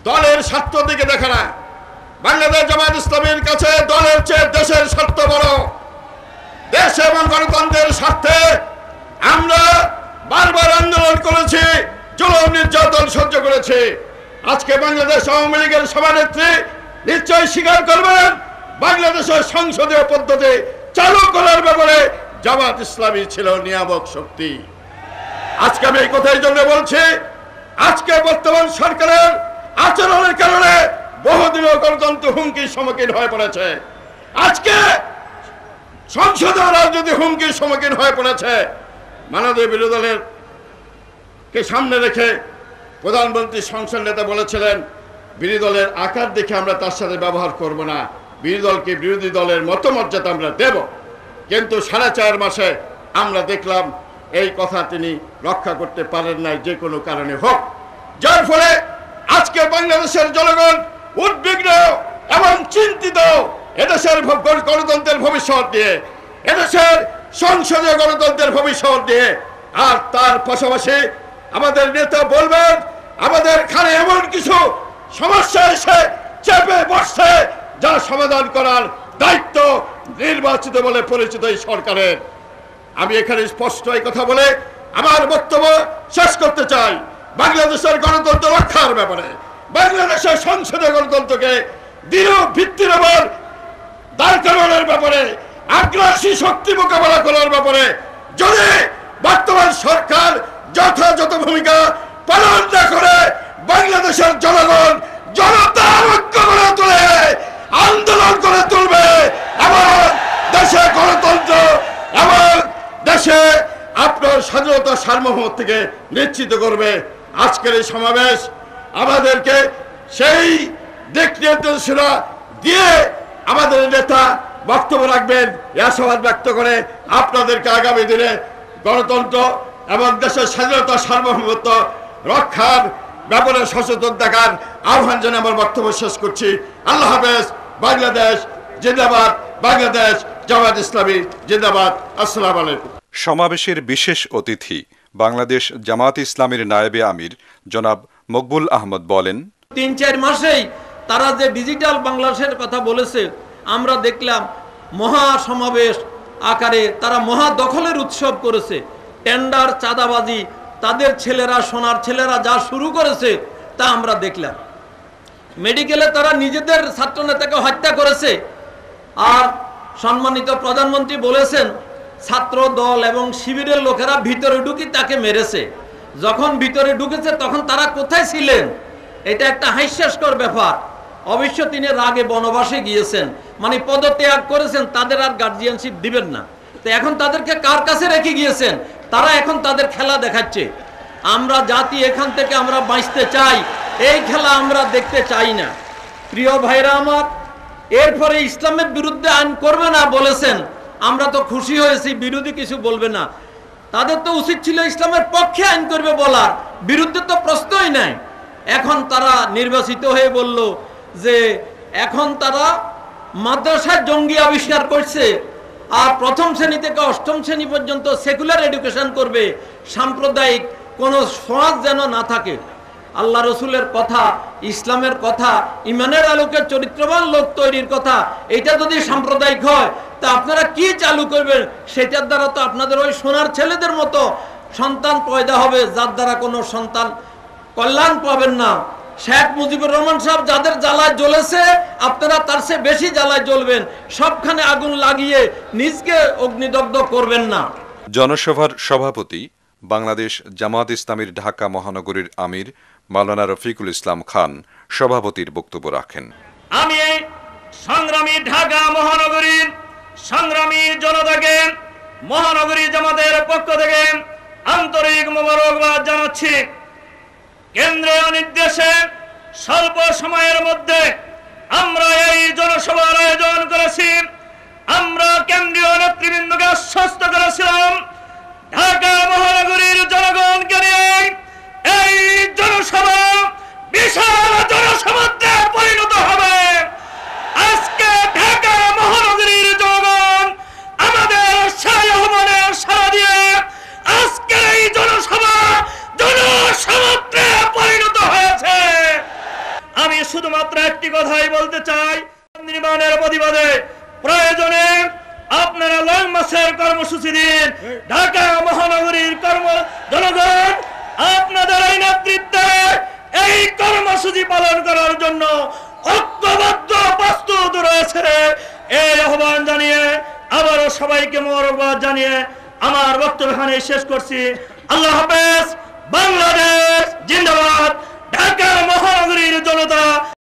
দলের স্বার্থ দিকে দেখে না। বাংলাদেশ জামায়াত ইসলামীর কাছে দলের চেয়ে দেশের স্বার্থ বড়। দেশ এবং গণতন্ত্রের স্বার্থে আমরা বারবার আন্দোলন করেছি, জুলুম নির্যাতন সহ্য করেছি। আজকে বাংলাদেশ আওয়ামী লীগের সভানেত্রী নিশ্চয়ই স্বীকার করবেন, বাংলাদেশের সংসদীয় পদ্ধতি চালু করার ব্যাপারে জামায়াত ইসলামী ছিল নিয়ামক শক্তি। আজকে আমি এই কথার জন্য বলছি, আজকে বর্তমান সরকারের আচরণের কারণে বহুদিনের গণতন্ত্র হুমকির সম্মুখীন হয়ে পড়েছে। আজকে সংসদীয় রাজনীতি হুমকির সম্মুখীন হয়ে পড়েছে। মাননীয় বিরোধী দলের কে সামনে রেখে প্রধানমন্ত্রী সংসদ নেতা বলেছিলেন, বিরোধী দলের আকার দেখে আমরা তার সাথে ব্যবহার করব না, বিরোধী দলকে বিরোধী দলের মতমর্যাদা আমরা দেব। কিন্তু 4.5 মাসে আমরা দেখলাম এই কথা তিনি রক্ষা করতে পারেন নাই, যে কোনো কারণে হোক। যার ফলে আজকে বাংলাদেশের জনগণ উদ্বিগ্ন এবং চিন্তিত এদেশের গণতন্ত্রের ভবিষ্যৎ নিয়ে, এদেশের সংসদীয় গণতন্ত্রের ভবিষ্যৎ নিয়ে। আর তার পাশাপাশি আমাদের নেতা বলবেন, আমাদের এখানে এমন কিছু সমস্যা এসে চেপে বসছে যা সমাধান করার দায়িত্ব নির্বাচিত বলে পরিচিত এই সরকারের। আমি এখানে স্পষ্ট এই কথা বলে আমার বক্তব্য শেষ করতে চাই। বাংলাদেশের গণতন্ত্র রক্ষার ব্যাপারে, বাংলাদেশের সংসদীয় গণতন্ত্রকে দৃঢ় ভিত্তির উপর দাঁড় করানোর ব্যাপারে, আগ্রাসী শক্তি মোকাবেলা করার ব্যাপারে যদি বর্তমান সরকার যথাযথ ভূমিকা পালন না করে, বাংলাদেশের জনগণ জনতা ঐক্য করে তুলে আন্দোলন করে তুলবে এবং দেশে গণতন্ত্র এবং দেশে আপনার স্বাধীনতা সার্বভৌমত্ব থেকে নিশ্চিত করবে। আজকের এই সমাবেশ আমাদেরকে সেই দিক নির্দেশনা দিয়ে আমাদের নেতা বক্তব্য রাখবেন, আশাবাদ ব্যক্ত করে আপনাদেরকে আগামী দিনে গণতন্ত্র এবং দেশের স্বাধীনতা সার্বভৌমত্ব রক্ষার ব্যাপারে সচেতন থাকার আহ্বান জানিয়ে আমার বক্তব্য শেষ করছি। আল্লাহ হাফেজ। বাংলাদেশ জিন্দাবাদ, বাংলাদেশ জামায়াত ইসলামী জিন্দাবাদ। আসসালামু আলাইকুম। সমাবেশের বিশেষ অতিথি বাংলাদেশ জামায়াত ইসলামীর নায়েবে আমির জনাব মকবুল আহমদ বলেন, 3-4 মাসেই তারা যে ডিজিটাল বাংলাদেশের কথা বলেছে, আমরা দেখলাম মহা সমাবেশ আকারে তারা মহা দখলের উৎসব করেছে। টেন্ডার, চাঁদাবাজি, তাদের ছেলেরা, সোনার ছেলেরা যা শুরু করেছে তা আমরা দেখলাম। মেডিকেলে তারা নিজেদের ছাত্রনেতাকে হত্যা করেছে। আর সম্মানিত প্রধানমন্ত্রী বলেছেন ছাত্র দল এবং শিবিরের লোকেরা ভিতরে ঢুকি তাকে মেরেছে। যখন ভিতরে ঢুকেছে তখন তারা কোথায় ছিলেন? এটা একটা হাস্যাস্কর ব্যাপার। অবশ্য তিনি রাগে বনবাসে গিয়েছেন, মানে পদত্যাগ করেছেন, তাদের আর গার্জিয়ানশিপ দিবেন না। তো এখন তাদেরকে কার কাছে রেখে গিয়েছেন? তারা এখন তাদের খেলা দেখাচ্ছে। আমরা জাতি এখান থেকে আমরা বাঁচতে চাই, এই খেলা আমরা দেখতে চাই না। প্রিয় ভাইরা আমার, এরপরে ইসলামের বিরুদ্ধে আইন করবে না বলেছেন, আমরা তো খুশি হয়েছি, বিরোধী কিছু বলবে না। তাদের তো উচিত ছিল ইসলামের পক্ষে আইন করবে বলার, বিরুদ্ধে তো প্রশ্নই নাই। এখন তারা নির্বাচিত হয়ে বলল যে এখন তারা মাদ্রাসায় জঙ্গি আবিষ্কার করছে, আর 1ম শ্রেণী থেকে 8ম শ্রেণী পর্যন্ত সেকুলার এডুকেশন করবে, সাম্প্রদায়িক কোনো সমাজ যেন না থাকে। আল্লাহ রসুলের কথা, ইসলামের কথা, ইমানের আলোকে চরিত্রবান লোক তৈরির কথা, এটা যদি সাম্প্রদায়িক হয় তা আপনারা কি চালু করবেন? সেটার দ্বারা তো আপনাদের ওই সোনার ছেলেদের মতো সন্তান পয়দা হবে, যার দ্বারা কোনো সন্তান কল্যাণ পাবেন না। শেখ মুজিবুর রহমান সাহেব যাদের জ্বালায় জ্বলেছে, আপনারা তার চেয়ে বেশি জ্বালায় জ্বলবেন। সবখানে আগুন লাগিয়ে নিজকে অগ্নিদগ্ধ করবেন না। জনসভার সভাপতি বাংলাদেশ জামায়াত ইসলামীর ঢাকা মহানগরীর আমির মাওলানা রফিকুল ইসলাম খান সভাপতির বক্তব্য রাখেন। আমি সংগ্রামী ঢাকা মহানগরীর সংগ্রামী জনতাকে মহানগরী জামাতের পক্ষ থেকে আন্তরিক মোবারকবাদ জানাচ্ছি। কেন্দ্রীয় নির্দেশে স্বল্প সময়ের মধ্যে আমরা এই জনসভার আয়োজন করেছি। আমরা কেন্দ্রীয় নেতৃবৃন্দকে আশ্বস্ত করেছিলাম ঢাকা মহানগরীর জনগণকে নিয়ে এই জনসভা বিশাল জনসভাতে পরিণত হবে। আজকে ঢাকা মহানগরীর জনগণ আমাদের সেই আহ্বানে সাড়া দিয়ে আজকের এই জনসভা জনসভাতে পরিণত হয়েছে। শুধুমাত্র একটি কথাই বলতে চাই, নির্মাণের প্রতিবাদে প্রয়োজনে আপনারা লং মাসের কর্মসূচি দিন। ঢাকা মহানগরীর জনগণ আপনাদের এই নেতৃত্বে এই কর্মসূচি পালন করার জন্য ঐক্যবদ্ধ প্রস্তুত রয়েছে। এই আহ্বান জানিয়ে আবারও সবাইকে মোবারকবাদ জানিয়ে আমার বক্তব্য এখানে শেষ করছি। আল্লাহ হাফেজ। বাংলাদেশ জিন্দাবাদ। ঢাকা মহানগরীর জনতা